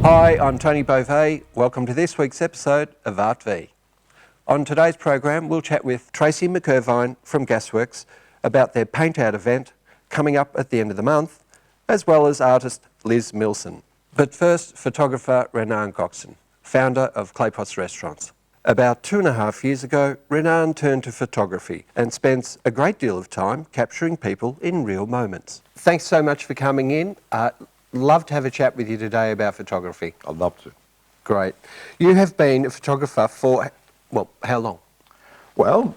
Hi, I'm Tony Bové. Welcome to this week's episode of Art V. On today's program, we'll chat with Tracy and McIrving from Gasworks about their Paint Out event coming up at the end of the month, as well as artist Liz Milsom. But first, photographer Renan Goksin, founder of Claypots Restaurants. About 2.5 years ago, Renan turned to photography and spends a great deal of time capturing people in real moments. Thanks so much for coming in. Love to have a chat with you today about photography. I'd love to. Great. You have been a photographer for, well, how long? Well,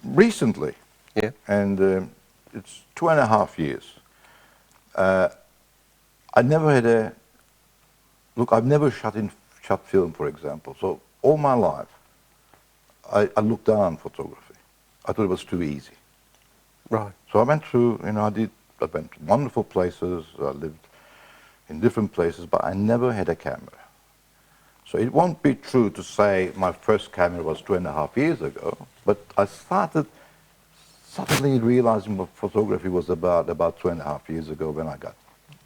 recently. Yeah. And it's 2.5 years. I never had a... Look, I've never shot film, for example. So all my life, I looked down on photography. I thought it was too easy. Right. So I went through, I went to wonderful places. I lived in different places, but I never had a camera. So it won't be true to say my first camera was 2.5 years ago, but I started suddenly realizing what photography was about 2.5 years ago when I got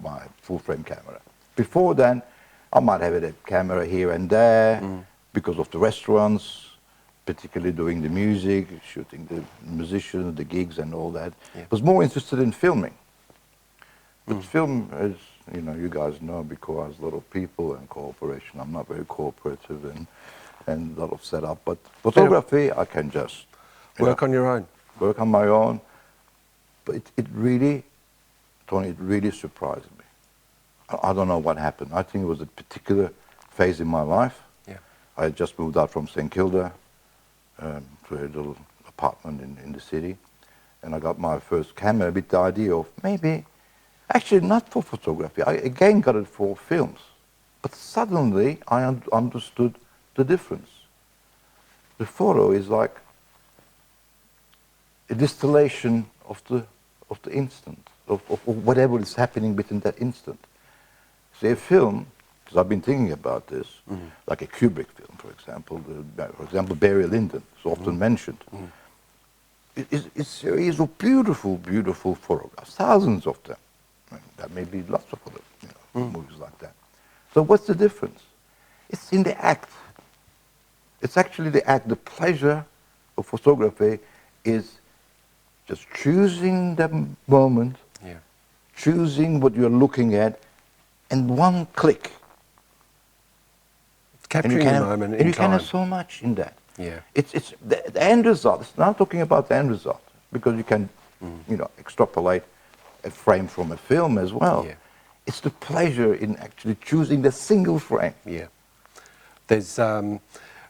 my full-frame camera. Before then, I might have had a camera here and there because of the restaurants, particularly doing the music, shooting the musicians, the gigs and all that. Yeah. I was more interested in filming. But film is, you guys know, because a lot of people and cooperation. I'm not very cooperative and a lot of setup. But photography, I can just work on your own. Work on my own. But it really, Tony, it really surprised me. I don't know what happened. I think it was a particular phase in my life. Yeah. I had just moved out from St. Kilda to a little apartment in the city. And I got my first camera with the idea of maybe, actually not for photography. I again got it for films. But suddenly I understood the difference. The photo is like a distillation of the instant, of whatever is happening within that instant. See, a film, because I've been thinking about this, like a Kubrick film, for example, Barry Lyndon is often mentioned. It's a series of beautiful, beautiful photographs, thousands of them. I mean, there may be lots of other movies like that. So what's the difference? It's in the act. It's actually the act. The pleasure of photography is just choosing the moment, choosing what you're looking at, and one click. Capturing the moment in time. And you can have so much in that. Yeah. It's the end result. It's not talking about the end result, because you can, extrapolate a frame from a film as well. Yeah. It's the pleasure in actually choosing the single frame. Yeah. There's,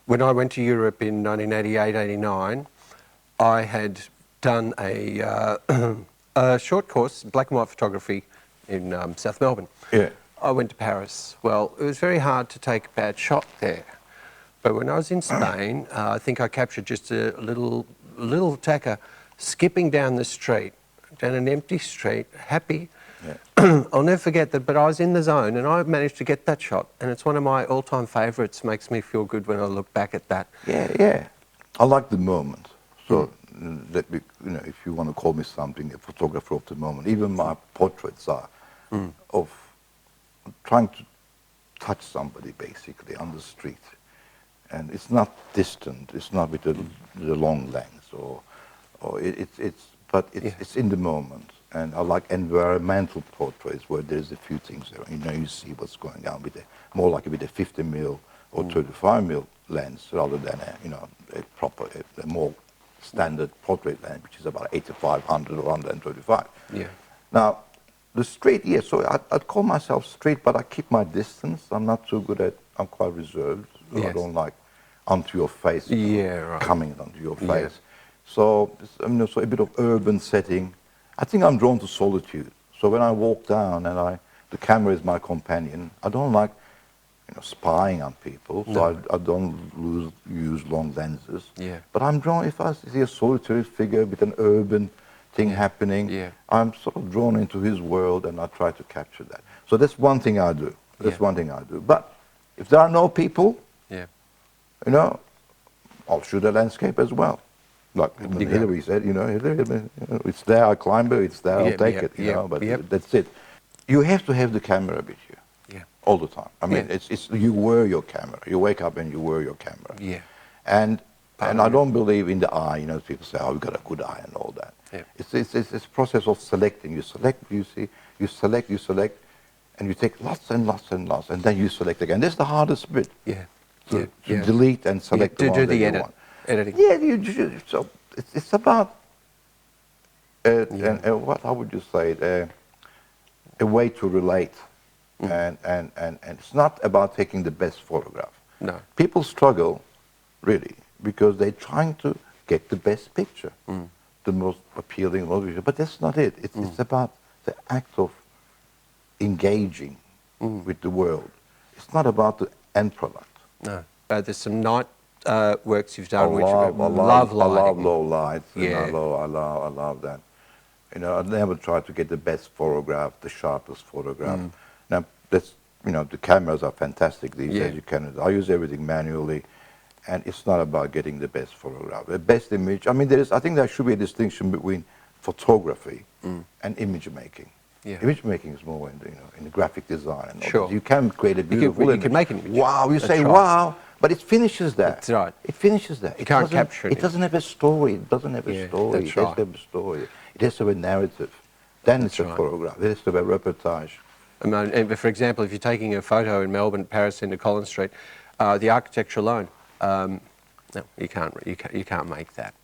when I went to Europe in 1988-89, I had done a short course, black and white photography in South Melbourne. Yeah. I went to Paris. Well, it was very hard to take a bad shot there. But when I was in Spain, I think I captured just a little attacker skipping down the street, down an empty street, happy. Yeah. I'll never forget that, but I was in the zone and I managed to get that shot. And it's one of my all-time favourites. Makes me feel good when I look back at that. Yeah. I like the moment. So, if you want to call me something, a photographer of the moment, even my portraits are of trying to touch somebody, basically, on the street. And it's not distant. It's not with the long lens, it's in the moment. And I like environmental portraits where there's a few things there. You see what's going on with more like with a 50mm or 35mm lens, rather than a more standard portrait lens, which is about 8500 or 135. Yeah. Now, the street, so I'd call myself street, but I keep my distance. I'm not too good at. I'm quite reserved. Yes. I don't like onto your face, coming onto your face. Yeah. So, so a bit of urban setting. I think I'm drawn to solitude. So when I walk down and the camera is my companion, I don't like, spying on people. So I don't use long lenses. Yeah. But I'm drawn, if I see a solitary figure with an urban thing happening, I'm sort of drawn into his world and I try to capture that. So that's one thing I do. But if there are no people, I'll shoot a landscape as well. Like Hillary said, it's there, I climb it, it's there, I'll take it, but that's it. You have to have the camera with you. Yeah. all the time. I mean, it's you wear your camera. You wake up and you wear your camera. Yeah. And I don't believe in the eye. You know, people say, "Oh, we've got a good eye" and all that. Yeah. It's a process of selecting. You select, you select, and you take lots and lots and lots, and then you select again. That's the hardest bit. Yeah. To delete and select the one that you want. Editing. Yeah, so it's about how would you say it? A way to relate, and it's not about taking the best photograph. No. People struggle, really, because they're trying to get the best picture, the most appealing, but that's not it. It's about the act of engaging with the world. It's not about the end product. No. There's some night works you've done, I love low lights. Yeah. I love that. You know, I never try to get the best photograph, the sharpest photograph. Now, that's, you know, the cameras are fantastic these days. I use everything manually, and it's not about getting the best photograph. The best image, I mean, I think there should be a distinction between photography and image making. Yeah. Image making is more in the, in the graphic design and all Sure. that. You can create a beautiful image. You can make an image. Wow, you That's say right. wow, but it finishes that. That's right. It finishes that. You can't capture it. It doesn't have a story. It doesn't have a story. That's It has right. to have a story. It has to have a narrative. Then it's a right. photograph. It has to have a reportage. I mean, and for example, if you're taking a photo in Melbourne, Paris, into Collins Street, the architecture alone, no, you can't make that.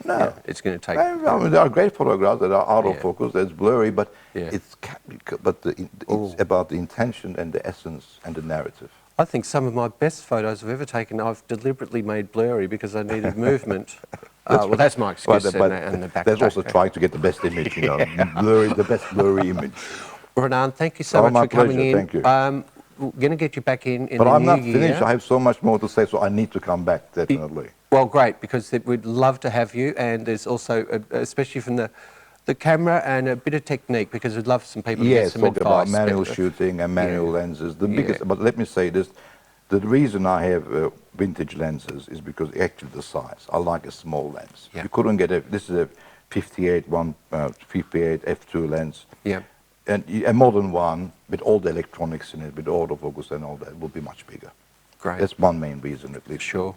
No. Yeah, it's going to take. I mean, there are great photographs that are out of focus, that's blurry, but it's about the intention and the essence and the narrative. I think some of my best photos I've ever taken, I've deliberately made blurry because I needed movement. Well, that's my excuse. And the back. That's also trying to get the best image, the best blurry image. Renan, thank you so much for coming in. Thank you. We're going to get you back in but the I'm new not year. finished. I have so much more to say, so I need to come back, definitely. Well, great, because we'd love to have you, and there's also, especially from the camera and a bit of technique, because we'd love some people to get some advice. About manual shooting and manual lenses. The biggest, but let me say this, the reason I have vintage lenses is because actually the size. I like a small lens. Yeah. You couldn't get this is a 58 f2 lens. Yeah. And a modern one with all the electronics in it, with autofocus and all that, would be much bigger. Great. That's one main reason, at least. Sure.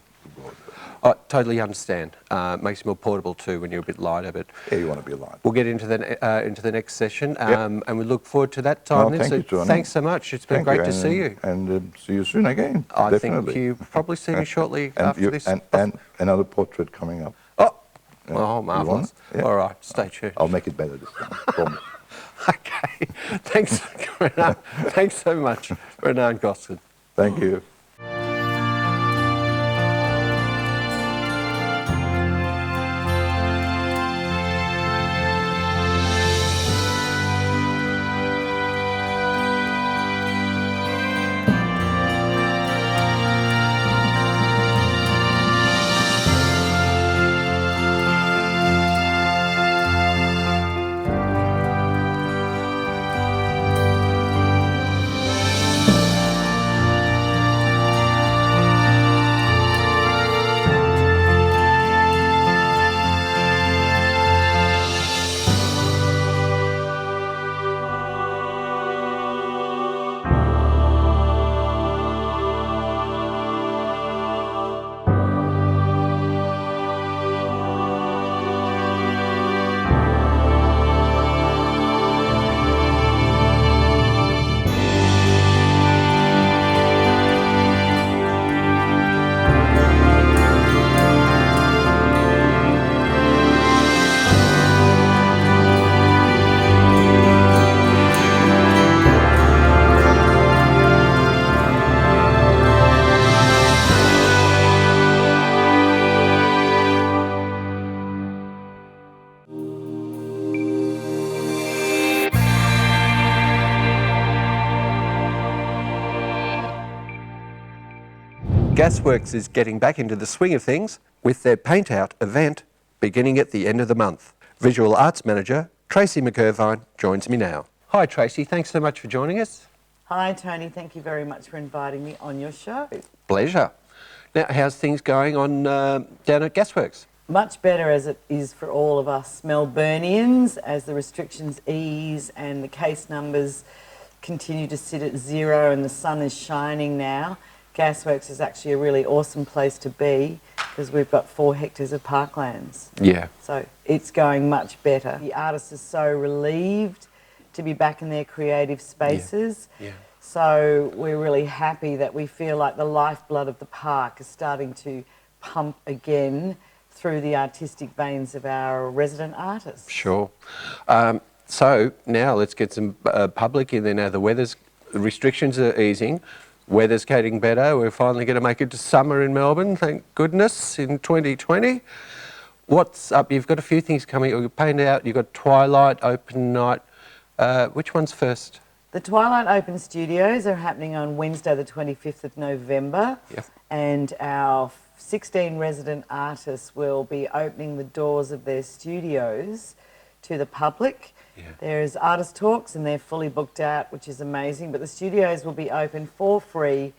I totally understand. Makes it more portable too when you're a bit lighter. But yeah, you want to be light. We'll get into the next session, and we look forward to that time. Well, thank you, thanks so much. It's been great to see you. And see you soon again. I definitely. think you probably see me shortly and after this. And another portrait coming up. Oh, marvellous. Yeah. All right, stay tuned. I'll make it better this time, I promise. Okay. Thanks, Renan. Thanks so much, Renan Goksin. Thank you. Gasworks is getting back into the swing of things with their Paint Out event beginning at the end of the month. Visual Arts Manager Tracy McIrving joins me now. Hi Tracy, thanks so much for joining us. Hi Tony, thank you very much for inviting me on your show. Pleasure. Now, how's things going on down at Gasworks? Much better as it is for all of us Melburnians as the restrictions ease and the case numbers continue to sit at 0 and the sun is shining now, Gasworks is actually a really awesome place to be because we've got 4 hectares of parklands. Yeah. So it's going much better. The artists are so relieved to be back in their creative spaces. Yeah. So we're really happy that we feel like the lifeblood of the park is starting to pump again through the artistic veins of our resident artists. Sure. So now let's get some public in there. Now the restrictions are easing. Weather's getting better. We're finally going to make it to summer in Melbourne, thank goodness, in 2020. What's up? You've got a few things coming. You've painted out. You've got Twilight, open night. Which one's first? The Twilight Open Studios are happening on Wednesday the 25th of November. Yep. And our 16 resident artists will be opening the doors of their studios to the public. Yeah. There's artist talks and they're fully booked out, which is amazing. But the studios will be open for free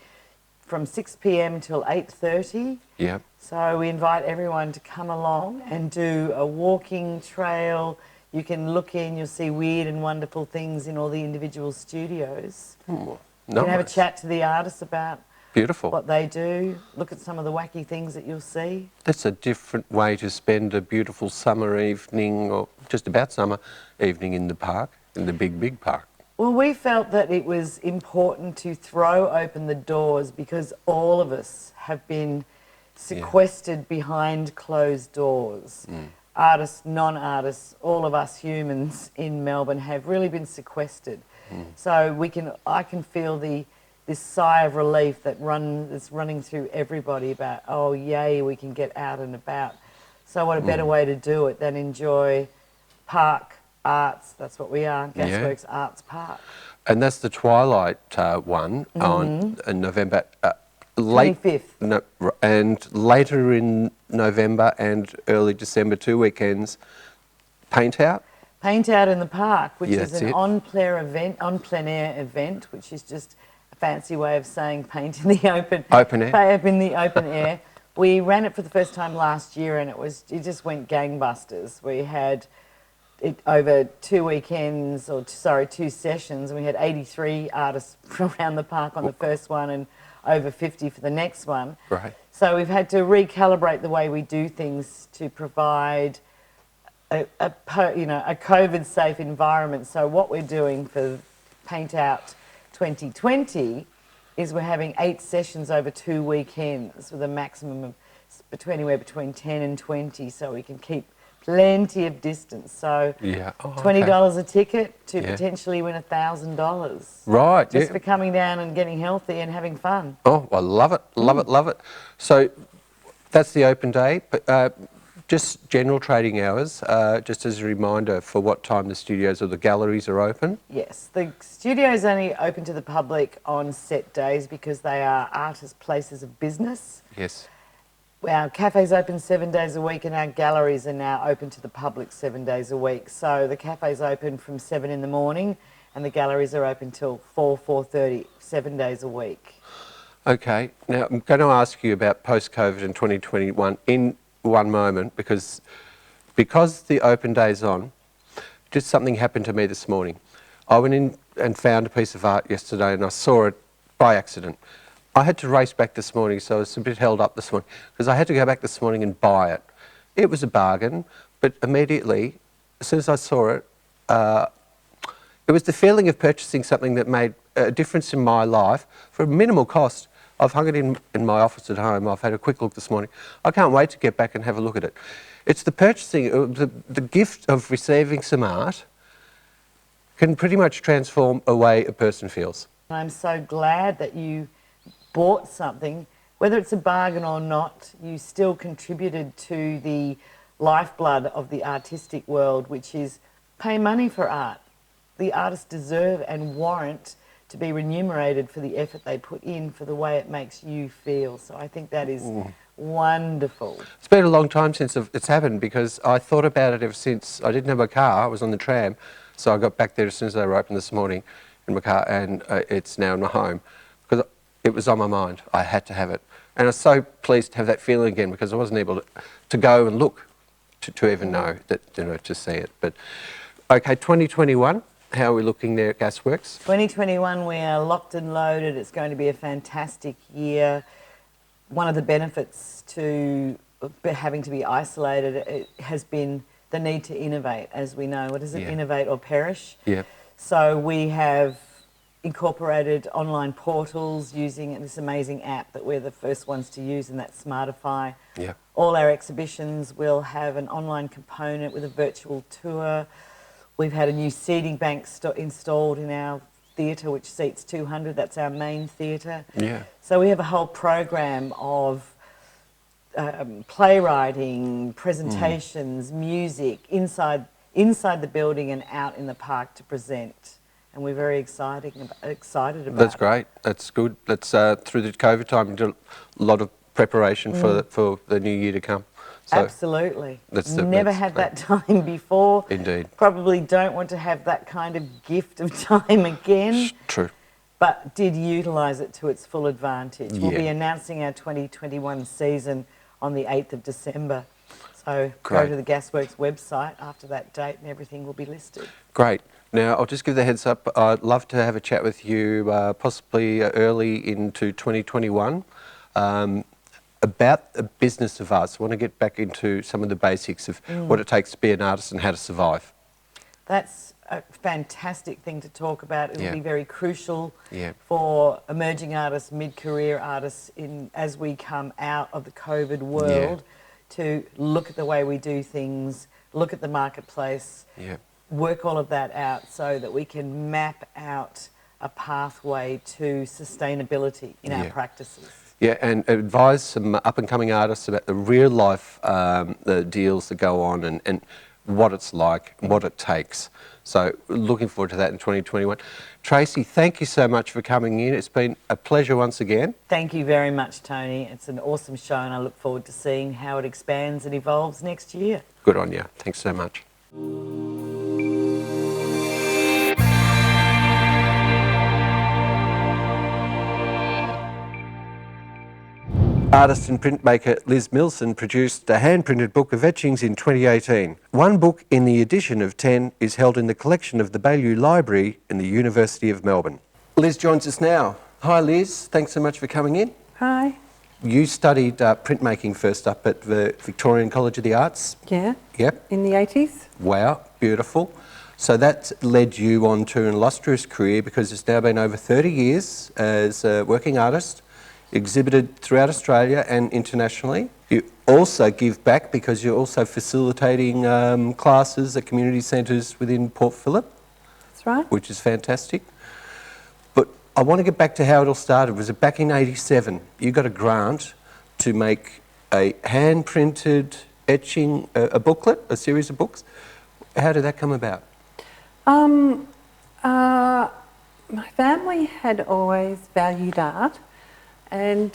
from 6 p.m. till 8:30. Yeah. So we invite everyone to come along and do a walking trail. You can look in, you'll see weird and wonderful things in all the individual studios. Nice. You can have a chat to the artists about Beautiful. what they do, look at some of the wacky things that you'll see. That's a different way to spend a beautiful summer evening, or just about summer evening in the park, in the big park. Well, we felt that it was important to throw open the doors because all of us have been sequestered behind closed doors. Artists, non-artists, all of us humans in Melbourne have really been sequestered. So I can feel this sigh of relief that's running through everybody about, oh yay, we can get out and about. So what a better way to do it than enjoy park arts. That's what we are, Gasworks Arts Park. And that's the Twilight one on November 25th. And later in November and early December, 2 weekends, Paint Out. Paint Out in the Park, which is that's an it. on plein air event, which is just a fancy way of saying paint in the open air. In the open air. We ran it for the first time last year, and it just went gangbusters. We had it over 2 weekends, 2 sessions, and we had 83 artists from around the park on the first one, and over 50 for the next one. Right. So we've had to recalibrate the way we do things to provide a COVID-safe environment. So what we're doing for Paint Out 2020 is we're having 8 sessions over 2 weekends with a maximum of anywhere between 10 and 20, so we can keep plenty of distance. So $20 a ticket to potentially win $1,000. Right. Just for coming down and getting healthy and having fun. Oh, I love it, love it. So that's the open day, but just general trading hours, just as a reminder for what time the studios or the galleries are open. Yes, the studios only open to the public on set days because they are artist places of business. Yes. Our cafe's open 7 days a week and our galleries are now open to the public 7 days a week. So the cafe's open from 7 in the morning and the galleries are open till 4:30, 7 days a week. Okay, now I'm going to ask you about post-COVID in 2021 in one moment because the open day's on, just something happened to me this morning. I went in and found a piece of art yesterday and I saw it by accident. I had to race back this morning, so I was a bit held up this morning because I had to go back this morning and buy it. It was a bargain, but immediately, as soon as I saw it, it was the feeling of purchasing something that made a difference in my life for a minimal cost. I've hung it in my office at home. I've had a quick look this morning. I can't wait to get back and have a look at it. It's the purchasing, the gift of receiving some art can pretty much transform a way a person feels. I'm so glad that you bought something, whether it's a bargain or not, you still contributed to the lifeblood of the artistic world, which is pay money for art. The artists deserve and warrant to be remunerated for the effort they put in, for the way it makes you feel. So I think that is wonderful. It's been a long time since it's happened because I thought about it ever since. I didn't have a car, I was on the tram, so I got back there as soon as they were open this morning in my car, and it's now in my home because it was on my mind. I had to have it. And I was so pleased to have that feeling again because I wasn't able to go and look to even know that, to see it. But okay, 2021, How are we looking there at Gasworks? 2021, we are locked and loaded. It's going to be a fantastic year. One of the benefits to having to be isolated has been the need to innovate, as we know. What is it? Yeah. Innovate or perish. Yeah. So we have incorporated online portals using this amazing app that we're the first ones to use, and that's Smartify. Yeah. All our exhibitions will have an online component with a virtual tour. We've had a new seating bank installed in our theatre, which seats 200. That's our main theatre. Yeah. So we have a whole program of playwriting, presentations, music inside the building and out in the park to present. And we're very excited about That's it. great. That's good. That's through the COVID time, did a lot of preparation for the new year to come. So absolutely. that's Never had that time before. Indeed. Probably don't want to have that kind of gift of time again. True. But did utilise it to its full advantage. We'll be Yeah. announcing our 2021 season on the 8th of December. So Great. go to the Gasworks website after that date and everything will be listed. Great. Now, I'll just give the heads up. I'd love to have a chat with you possibly early into 2021 about the business of arts. I want to get back into some of the basics of what it takes to be an artist and how to survive. That's a fantastic thing to talk about. It will Yeah. be very crucial Yeah. for emerging artists, mid-career artists, as we come out of the COVID world, to look at the way we do things, look at the marketplace, Yeah. work all of that out so that we can map out a pathway to sustainability in our practices. Yeah, and advise some up-and-coming artists about the real-life the deals that go on and what it's like, what it takes. So looking forward to that in 2021. Tracy, thank you so much for coming in. It's been a pleasure once again. Thank you very much, Tony. It's an awesome show and I look forward to seeing how it expands and evolves next year. Good on you. Thanks so much. Artist and printmaker Liz Milson produced a hand-printed book of etchings in 2018. One book in the edition of 10 is held in the collection of the Baillieu Library in the University of Melbourne. Liz joins us now. Hi Liz, thanks so much for coming in. Hi. You studied printmaking first up at the Victorian College of the Arts. Yeah. Yep. In the 80s. Wow, beautiful. So that's led you on to an illustrious career because it's now been over 30 years as a working artist, exhibited throughout Australia and internationally. You also give back because you're also facilitating classes at community centres within Port Phillip. That's right. Which is fantastic. But I want to get back to how it all started. Was it back in '87? You got a grant to make a hand-printed etching, a booklet, a series of books. How did that come about? My family had always valued art, and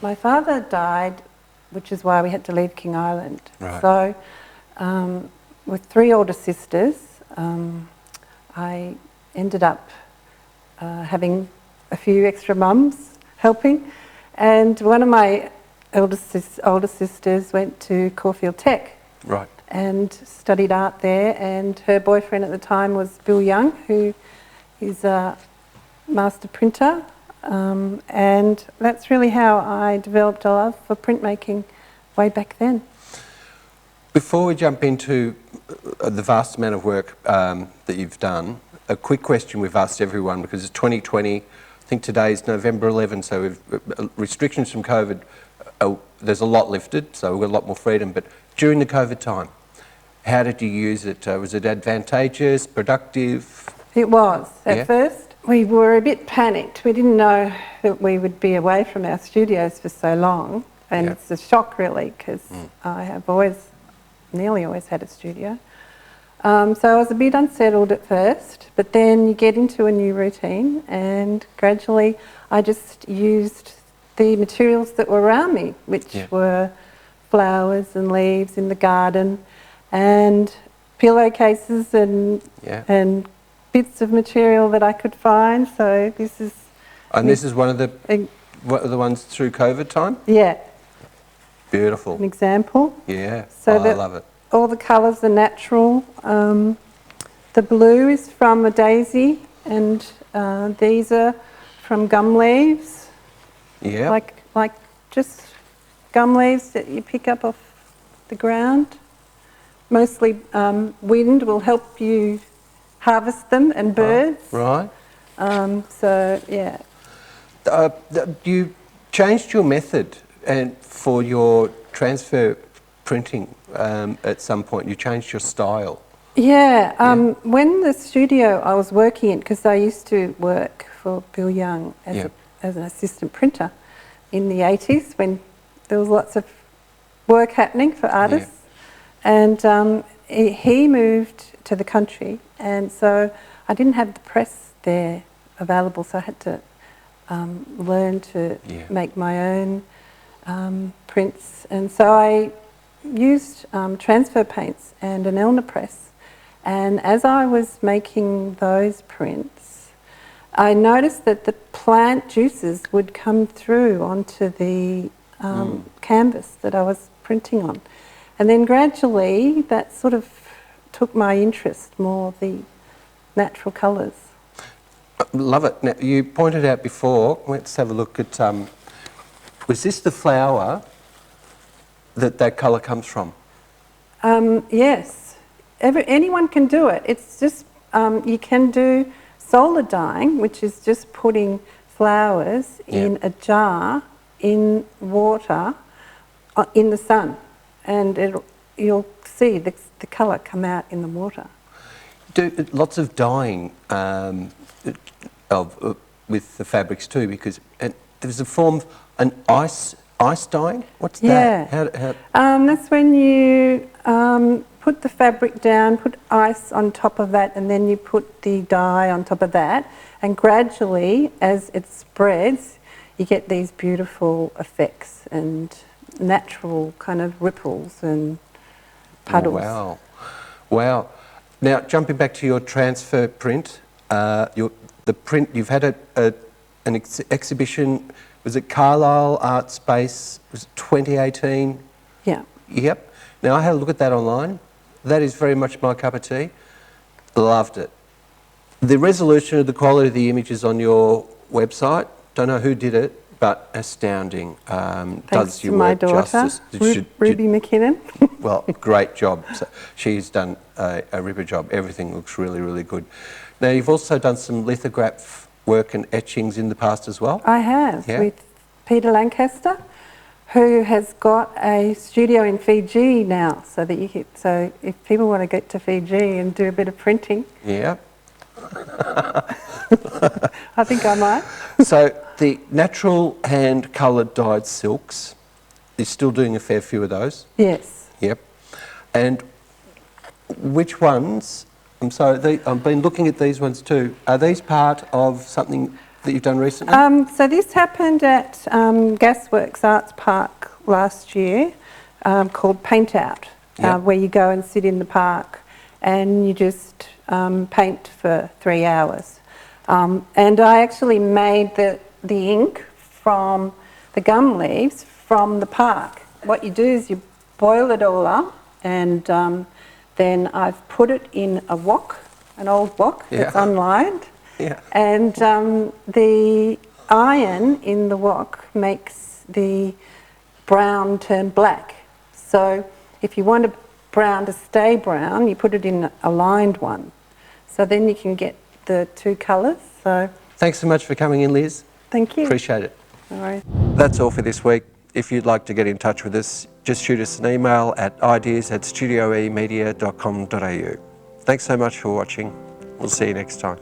my father died, which is why we had to leave King Island. Right. So with three older sisters, I ended up having a few extra mums helping, and one of my older sisters went to Caulfield Tech. Right. And studied art there, and her boyfriend at the time was Bill Young, who is a master printer, and that's really how I developed a love for printmaking way back then. Before we jump into the vast amount of work that you've done, a quick question we've asked everyone because it's 2020. I think today is November 11, so we've, restrictions from COVID, there's a lot lifted, so we've got a lot more freedom. But during the COVID time, how did you use it? Was it advantageous, productive? It was. Yeah? At first, we were a bit panicked. We didn't know that we would be away from our studios for so long, and Yeah. it's a shock really, because I have nearly always had a studio. So I was a bit unsettled at first, but then you get into a new routine, and gradually I just used the materials that were around me, which were flowers and leaves in the garden, and pillowcases and bits of material that I could find. So this is... And this is one of the ones through COVID time? Yeah. Beautiful. An example. Yeah, So I love it. All the colours are natural. The blue is from a daisy, and these are from gum leaves. Yeah. Like just gum leaves that you pick up off the ground. Mostly wind will help you harvest them, and birds. Right. So yeah. You changed your method and for your transfer printing at some point. You changed your style. Yeah, when the studio I was working in, because I used to work for Bill Young as an assistant printer in the 80s when there was lots of work happening for artists. And he moved to the country, and so I didn't have the press there available, so I had to learn to make my own prints. And so I used transfer paints and an Elna press. And as I was making those prints, I noticed that the plant juices would come through onto the canvas that I was printing on. And then gradually that sort of took my interest more, the natural colours. Love it. Now, you pointed out before, let's have a look at, was this the flower that colour comes from? Yes. Anyone can do it. It's just, you can do solar dyeing, which is just putting flowers in a jar in water in the sun, and you'll see the colour come out in the water. Do lots of dyeing with the fabrics too, because there's a form of an ice dyeing. What's that? How that's when you put the fabric down, put ice on top of that, and then you put the dye on top of that, and gradually, as it spreads, you get these beautiful effects and natural kind of ripples and puddles. Wow, wow. Now, jumping back to your transfer print, the print, you've had an exhibition, was it Carlisle Art Space, was it 2018? Yeah. Yep. Now, I had a look at that online. That is very much my cup of tea. Loved it. The resolution of the quality of the images on your website, don't know who did it, but astounding. Thanks does your to my work daughter, justice. Ruby McKinnon. Well, great job. So she's done a ripper job. Everything looks really, really good. Now, you've also done some lithograph work and etchings in the past as well? I have, with Peter Lancaster, who has got a studio in Fiji now, so that so if people want to get to Fiji and do a bit of printing. Yeah. I think I might. So the natural hand coloured dyed silks, you're still doing a fair few of those? Yes. Yep. And which ones, I'm sorry, I've been looking at these ones too. Are these part of something that you've done recently? So this happened at Gasworks Arts Park last year, called Paint Out, where you go and sit in the park and you just paint for 3 hours. And I actually made the ink from the gum leaves from the park. What you do is you boil it all up, and then I've put it in a wok, an old wok that's unlined. Yeah. And the iron in the wok makes the brown turn black. So if you want a brown to stay brown, you put it in a lined one. So then you can get the two colours. So thanks so much for coming in, Liz. Thank you. Appreciate it. No worries. That's all for this week. If you'd like to get in touch with us, just shoot us an email at ideas@studioemedia.com.au. Thanks so much for watching. We'll see you next time.